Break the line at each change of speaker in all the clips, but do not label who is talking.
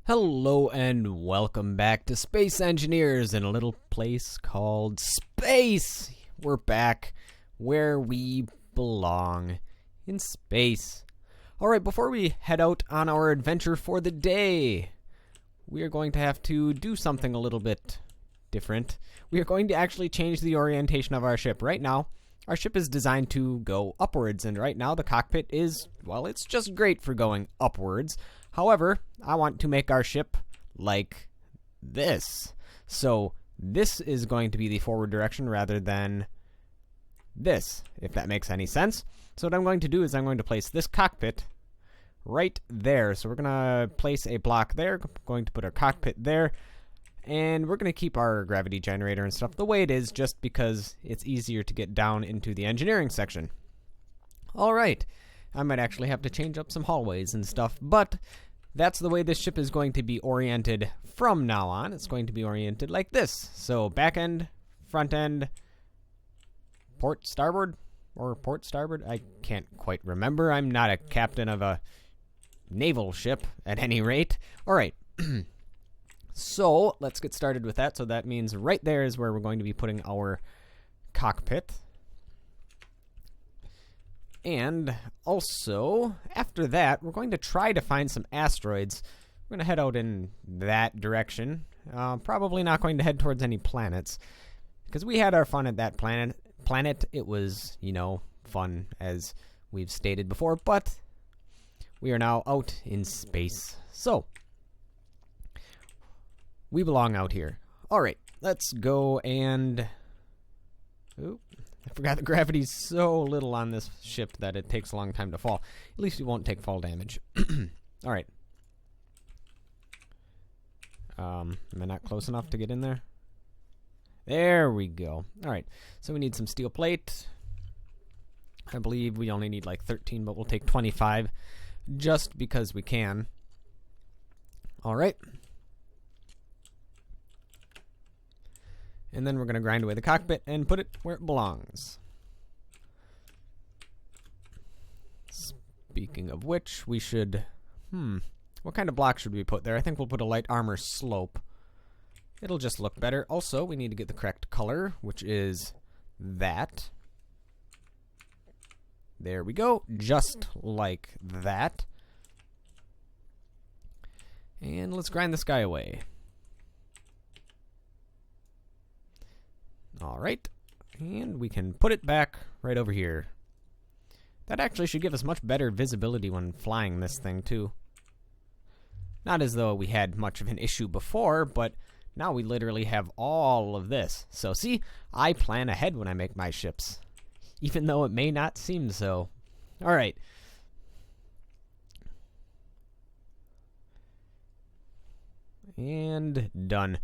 Hello and welcome back to Space Engineers in a little place called Space. We're back where we belong, in space. Alright, before we head out on our adventure for the day, we are going to have to do something a little bit different. We are going to actually change the orientation of our ship. Right now, our ship is designed to go upwards, and right now the cockpit is, well, it's just great for going upwards. However, I want to make our ship like this. So this is going to be the forward direction rather than this, if that makes any sense. So what I'm going to do is I'm going to place this cockpit right there. So we're going to place a block there, going to put our cockpit there, and we're going to keep our gravity generator and stuff the way it is just because it's easier to get down into the engineering section. All right. I might actually have to change up some hallways and stuff, but that's the way this ship is going to be oriented from now on. It's going to be oriented like this. So back end, front end, port starboard, or port starboard. I can't quite remember. I'm not a captain of a naval ship at any rate. All right. So let's get started with that. So that means right there is where we're going to be putting our cockpit. And also, after that, we're going to try to find some asteroids. We're going to head out in that direction. Probably not going to head towards any planets, because we had our fun at that planet. It was, fun, as we've stated before, but we are now out in space. So, we belong out here. All right, let's go and... Oop. I forgot the gravity's so little on this ship that it takes a long time to fall. At least you won't take fall damage. All right. Am I not close enough to get in there? There we go. All right. So we need some steel plate. I believe we only need like 13, but we'll take 25 just because we can. All right. And then we're going to grind away the cockpit and put it where it belongs. Speaking of which, we should... what kind of block should we put there? I think we'll put a light armor slope. It'll just look better. Also, we need to get the correct color, which is that. There we go. Just like that. And let's grind this guy away. All right, and we can put it back right over here. That actually should give us much better visibility when flying this thing, too. Not as though we had much of an issue before, but now we literally have all of this. So see, I plan ahead when I make my ships, even though it may not seem so. All right. And done.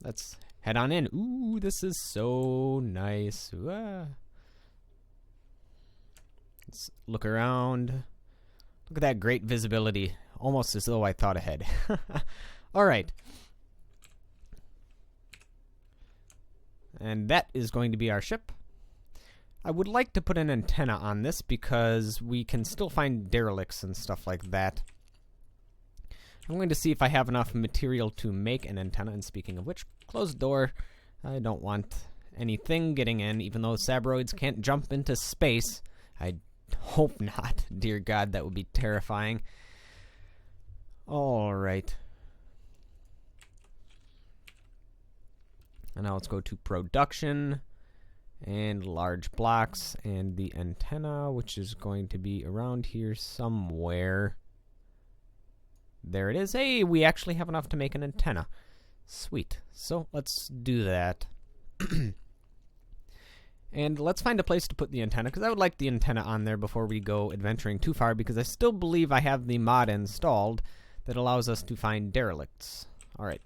Let's head on in. Ooh, this is so nice. Let's look around. Look at that great visibility. Almost as though I thought ahead. All right. And that is going to be our ship. I would like to put an antenna on this because we can still find derelicts and stuff like that. I'm going to see if I have enough material to make an antenna. And speaking of which, close the door. I don't want anything getting in, even though sabroids can't jump into space. I hope not. Dear God, that would be terrifying. All right. And now let's go to production and large blocks and the antenna, which is going to be around here somewhere. There it is. Hey, we actually have enough to make an antenna. Sweet. So let's do that. And let's find a place to put the antenna, because I would like the antenna on there before we go adventuring too far, because I still believe I have the mod installed that allows us to find derelicts. All right.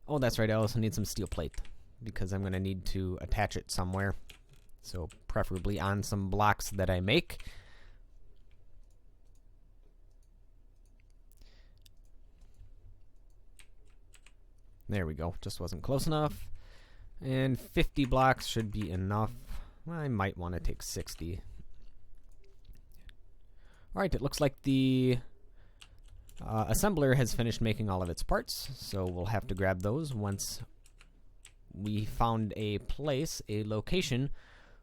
Oh, that's right. I also need some steel plate, because I'm going to need to attach it somewhere. So preferably on some blocks that I make. There we go. Just wasn't close enough. And 50 blocks should be enough. Well, I might want to take 60. Alright, it looks like the Assembler has finished making all of its parts, so we'll have to grab those once we found a place, a location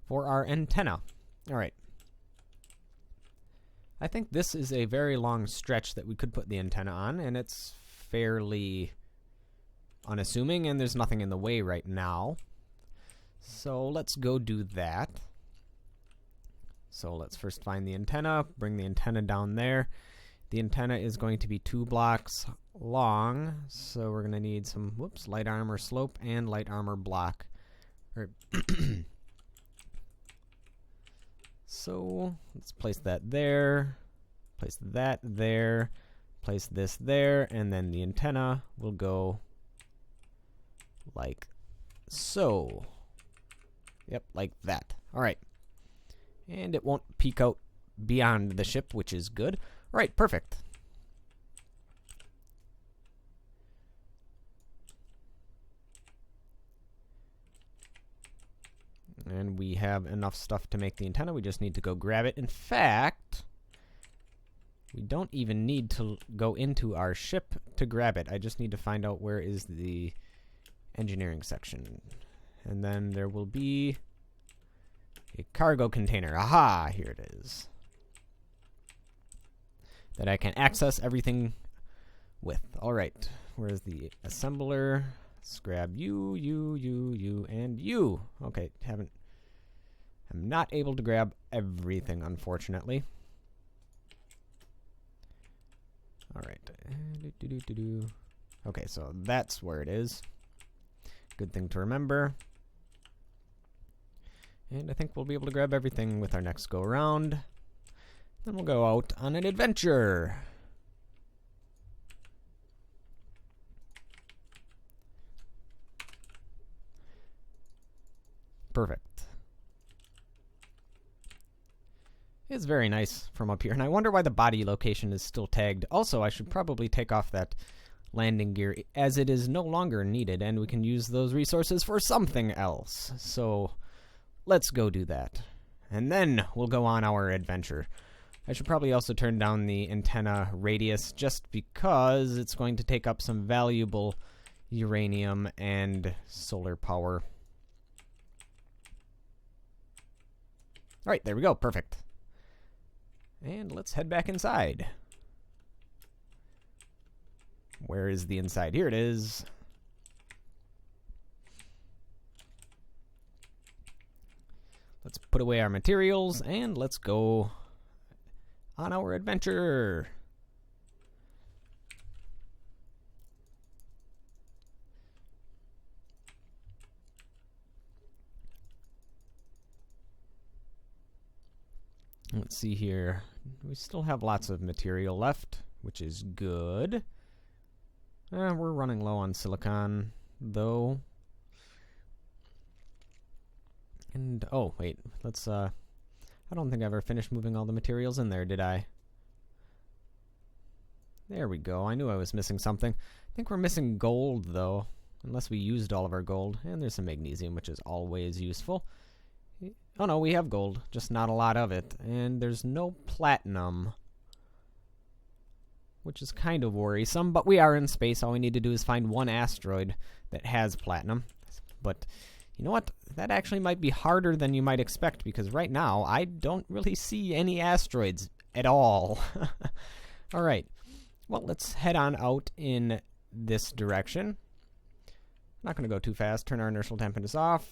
for our antenna. Alright. I think this is a very long stretch that we could put the antenna on, and it's fairly unassuming, and there's nothing in the way right now. So let's go do that. So let's first find the antenna, bring the antenna down there. The antenna is going to be 2 blocks long, so we're going to need some, light armor slope and light armor block. So let's place that there, place that there, place this there, and then the antenna will go like so. Yep, like that. All right. And it won't peek out beyond the ship, which is good. All right, perfect. And we have enough stuff to make the antenna. We just need to go grab it. In fact, we don't even need to go into our ship to grab it. I just need to find out where is the engineering section. And then there will be a cargo container. Aha! Here it is. That I can access everything with. Alright. Where's the assembler? Let's grab you, and you. Okay, I'm not able to grab everything, unfortunately. Alright. Okay, so that's where it is. Good thing to remember. And I think we'll be able to grab everything with our next go around. Then we'll go out on an adventure. Perfect. It's very nice from up here, and I wonder why the body location is still tagged. Also, I should probably take off that landing gear, as it is no longer needed, and we can use those resources for something else. So let's go do that. And then we'll go on our adventure. I should probably also turn down the antenna radius, just because it's going to take up some valuable uranium and solar power. Alright, there we go. Perfect. And let's head back inside. Where is the inside? Here it is. Let's put away our materials and let's go on our adventure. Let's see here. We still have lots of material left, which is good. We're running low on silicon, though. And, oh, wait, let's, I don't think I ever finished moving all the materials in there, did I? There we go. I knew I was missing something. I think we're missing gold, though, unless we used all of our gold. And there's some magnesium, which is always useful. Oh, no, we have gold, just not a lot of it. And there's no platinum, which is kind of worrisome, but we are in space. All we need to do is find one asteroid that has platinum. But you know what? That actually might be harder than you might expect, because right now I don't really see any asteroids at all. All right. Well, let's head on out in this direction. Not going to go too fast. Turn our inertial dampers off.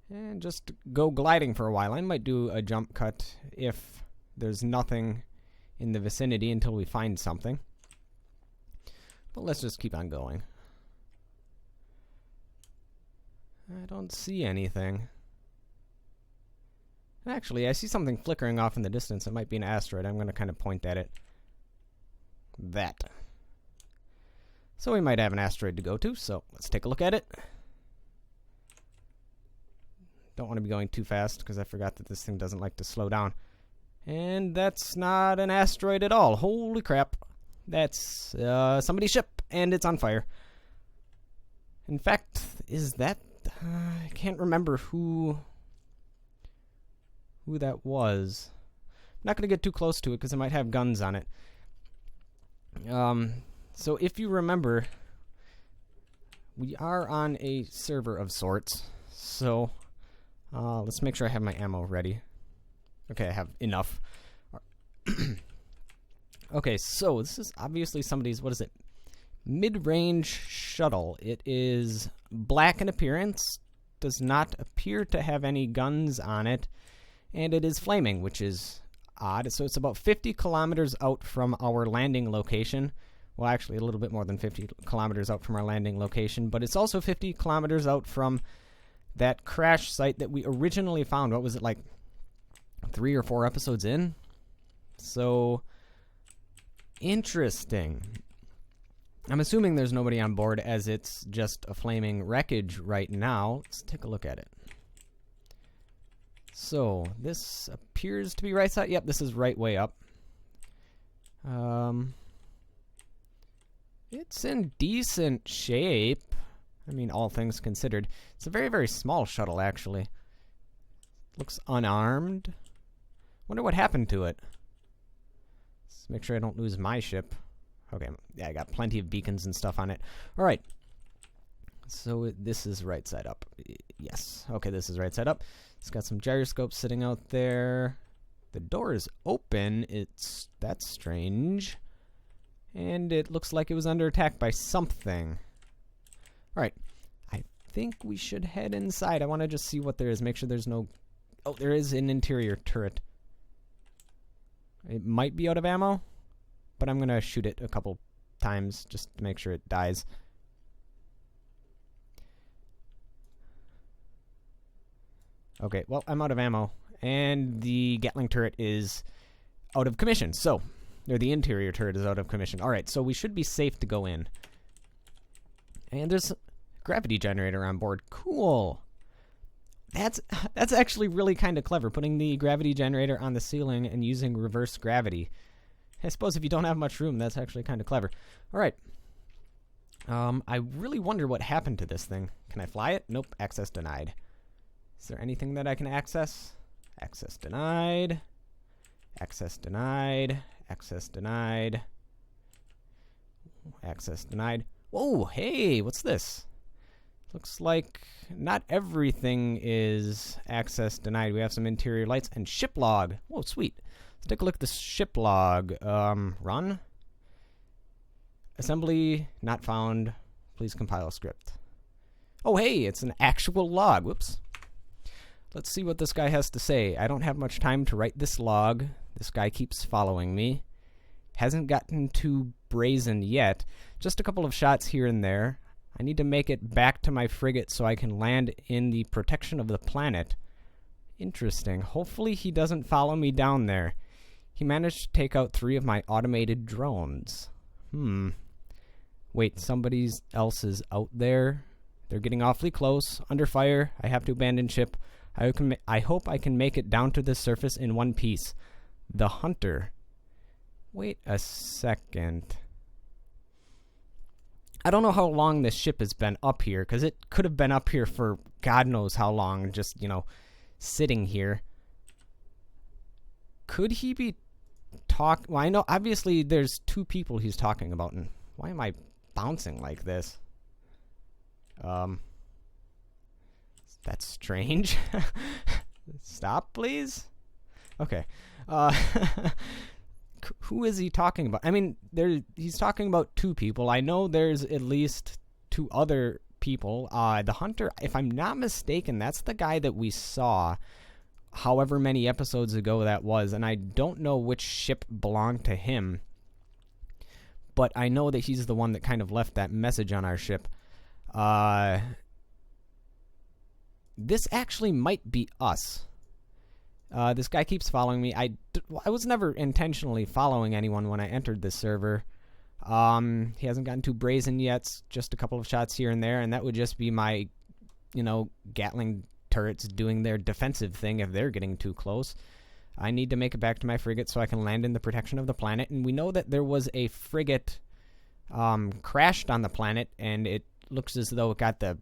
And just go gliding for a while. I might do a jump cut if there's nothing in the vicinity until we find something. But let's just keep on going. I don't see anything. Actually, I see something flickering off in the distance. It might be an asteroid. I'm going to kind of point at it. That. So we might have an asteroid to go to, so let's take a look at it. Don't want to be going too fast because I forgot that this thing doesn't like to slow down. And that's not an asteroid at all. Holy crap. That's somebody's ship, and it's on fire. In fact, is that... I can't remember who that was. I'm not going to get too close to it because it might have guns on it. So if you remember, we are on a server of sorts. So let's make sure I have my ammo ready. Okay, I have enough. Okay, so this is obviously somebody's, what is it? Mid-range shuttle. It is black in appearance, does not appear to have any guns on it, and it is flaming, which is odd. So it's about 50 kilometers out from our landing location. Well, actually, a little bit more than 50 kilometers out from our landing location, but it's also 50 kilometers out from that crash site that we originally found. What was it, like 3 or 4 episodes in? So, interesting. I'm assuming there's nobody on board, as it's just a flaming wreckage right now. Let's take a look at it. So, this appears to be right side. Yep, this is right way up. It's in decent shape. I mean, all things considered. It's a very, very small shuttle, actually. Looks unarmed. Wonder what happened to it. Let's make sure I don't lose my ship. Okay, yeah, I got plenty of beacons and stuff on it. All right. So this is right side up. Yes. Okay, this is right side up. It's got some gyroscopes sitting out there. The door is open. That's strange. And it looks like it was under attack by something. All right. I think we should head inside. I want to just see what there is. Make sure there's no... Oh, there is an interior turret. It might be out of ammo, but I'm going to shoot it a couple times just to make sure it dies. Okay, well, I'm out of ammo, and the Gatling turret is out of commission, so... Or the interior turret is out of commission. All right, so we should be safe to go in. And there's a gravity generator on board. Cool. That's actually really kind of clever, putting the gravity generator on the ceiling and using reverse gravity. I suppose if you don't have much room, that's actually kind of clever. All right. I really wonder what happened to this thing. Can I fly it? Nope, access denied. Is there anything that I can access? Access denied. Access denied. Access denied. Access denied. Whoa, hey, what's this? Looks like not everything is access denied. We have some interior lights and ship log. Whoa, sweet. Let's take a look at the ship log. Run. Assembly not found. Please compile a script. Oh, hey, it's an actual log. Whoops. Let's see what this guy has to say. I don't have much time to write this log. This guy keeps following me. Hasn't gotten too brazen yet. Just a couple of shots here and there. I need to make it back to my frigate so I can land in the protection of the planet. Interesting. Hopefully he doesn't follow me down there. He managed to take out 3 of my automated drones. Wait, somebody else is out there? They're getting awfully close. Under fire. I have to abandon ship. I hope I can make it down to the surface in one piece. The Hunter. Wait a second. I don't know how long this ship has been up here, because it could have been up here for God knows how long, just, sitting here. Could he be well, I know, obviously, there's 2 people he's talking about, and why am I bouncing like this? That's strange. Stop, please? Okay. Who is he talking about? I mean, he's talking about 2 people. I know there's at least 2 other people. The Hunter, if I'm not mistaken, that's the guy that we saw however many episodes ago that was, and I don't know which ship belonged to him, but I know that he's the one that kind of left that message on our ship. This actually might be us. This guy keeps following me. I was never intentionally following anyone when I entered this server. He hasn't gotten too brazen yet. Just a couple of shots here and there, and that would just be my, Gatling turrets doing their defensive thing if they're getting too close. I need to make it back to my frigate so I can land in the protection of the planet, and we know that there was a frigate crashed on the planet, and it looks as though it got the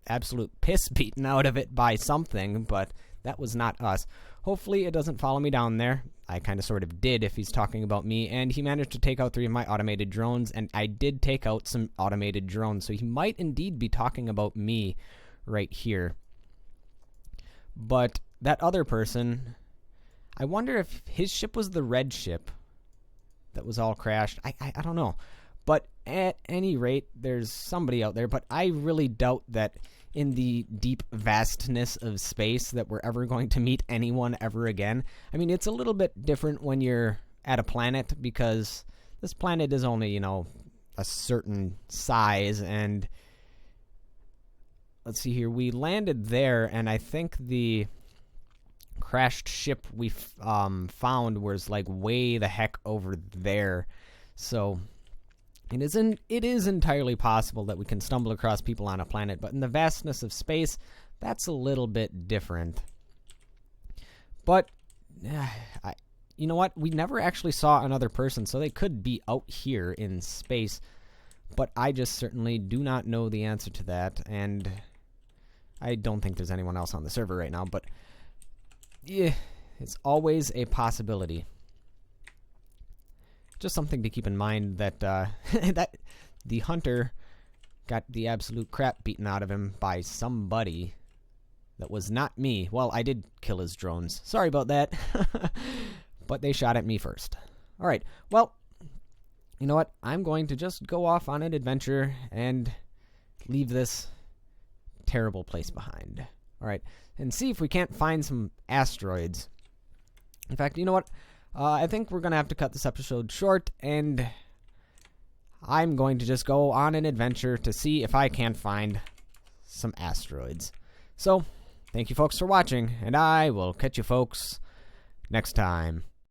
absolute piss beaten out of it by something, but that was not us. Hopefully it doesn't follow me down there. I kind of sort of did if he's talking about me, and he managed to take out 3 of my automated drones, and I did take out some automated drones, so he might indeed be talking about me right here. But that other person, I wonder if his ship was the red ship that was all crashed. I don't know. But at any rate, there's somebody out there, but I really doubt that in the deep vastness of space that we're ever going to meet anyone ever again. I mean, it's a little bit different when you're at a planet, because this planet is only, a certain size, and let's see here, we landed there, and I think the crashed ship we found was like way the heck over there. So it is entirely possible that we can stumble across people on a planet, but in the vastness of space, that's a little bit different. But you know what? We never actually saw another person, so they could be out here in space, but I just certainly do not know the answer to that, and I don't think there's anyone else on the server right now, but yeah, it's always a possibility. Just something to keep in mind that that the hunter got the absolute crap beaten out of him by somebody that was not me. Well, I did kill his drones. Sorry about that. But they shot at me first. All right. Well, you know what? I'm going to just go off on an adventure and leave this terrible place behind. All right. And see if we can't find some asteroids. In fact, you know what? I think we're going to have to cut this episode short, and I'm going to just go on an adventure to see if I can find some asteroids. So, thank you folks for watching, and I will catch you folks next time.